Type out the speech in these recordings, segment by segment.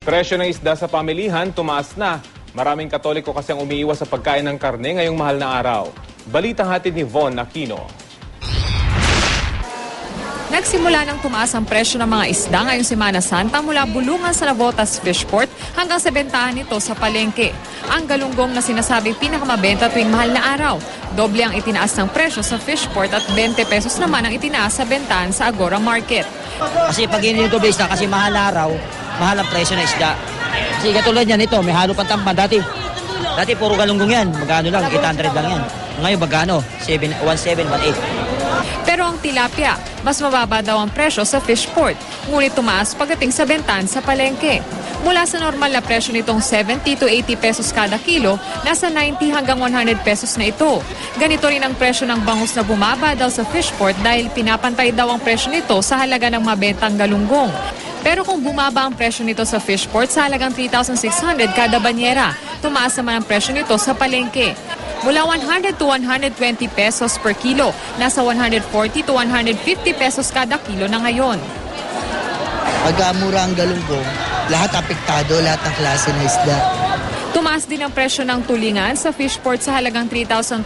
Presyo ng isda sa pamilihan tumaas na. Maraming Katoliko kasi ang umiiwas sa pagkain ng karne ngayong mahal na araw. Balitang hatid ni Von Aquino. Nagsimula ng tumaas ang presyo ng mga isda ngayong Semana Santa mula bulungan sa Navotas Fishport hanggang sa bentahan nito sa palengke. Ang galunggong na sinasabing pinakamabenta tuwing mahal na araw. Doble ang itinaas ng presyo sa Fishport at 20 pesos naman ang itinaas sa bentahan sa Agora Market. Kasi pag inito ba isda, kasi mahal na araw, mahal ang presyo ng isda. Kasi katulad yan ito, may halo pang tampan. Dati puro galunggong yan, magkano lang, 800 lang yan. Ngayon magkano, 17, 18. Pero ang tilapia, mas mababa daw ang presyo sa Fishport, ngunit tumaas pagdating sa bentahan sa palengke. Mula sa normal na presyo nitong 70 to 80 pesos kada kilo, nasa 90 hanggang 100 pesos na ito. Ganito rin ang presyo ng bangus na bumaba daw sa Fishport dahil pinapantay daw ang presyo nito sa halaga ng mabentang galunggong. Pero kung bumaba ang presyo nito sa Fishport sa halagang 3,600 kada banyera, tumaas naman ang presyo nito sa palengke. Mula 100 to 120 pesos per kilo, nasa 140 to 150 pesos kada kilo na ngayon. Pagkamura ang galunggong, lahat apektado, lahat ng klase ng isda. Tumaas din ang presyo ng tulingan sa Fishport sa halagang 3,200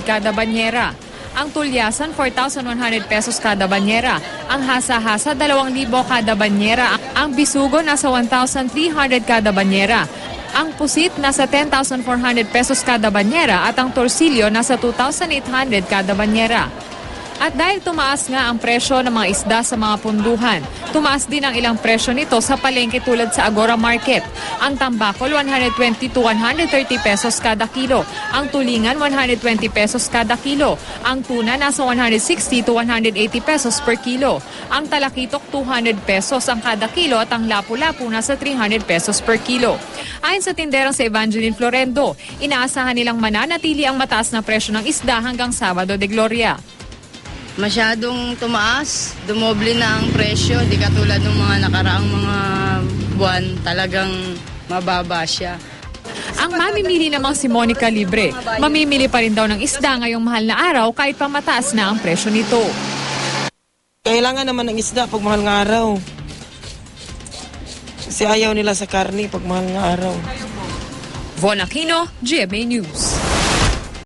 kada banyera. Ang tulyasan, 4,100 pesos kada banyera. Ang hasa-hasa, 2,000 kada banyera. Ang bisugo, nasa 1,300 kada banyera. Ang pusit, nasa 10,400 pesos kada banyera at ang torsilyo, nasa 2,800 kada banyera. At dahil tumaas nga ang presyo ng mga isda sa mga punduhan, tumaas din ang ilang presyo nito sa palengke tulad sa Agora Market. Ang tambakol, 120 to 130 pesos kada kilo. Ang tulingan, 120 pesos kada kilo. Ang tuna, nasa 160 to 180 pesos per kilo. Ang talakitok, 200 pesos ang kada kilo at ang lapu-lapu, nasa 300 pesos per kilo. Ayon sa tinderang sa Evangeline Florendo, inaasahan nilang mananatili ang mataas na presyo ng isda hanggang Sabado de Gloria. Masyadong tumaas, dumoble na ang presyo, di katulad ng mga nakaraang mga buwan, talagang mababa siya. Ang mamimili namang si Monica Libre, mamimili pa rin daw ng isda ngayong mahal na araw kahit pa mataas na ang presyo nito. Kailangan naman ng isda pag mahal nga araw. Kasi ayaw nila sa karne pag mahal nga araw. Von Aquino, GMA News.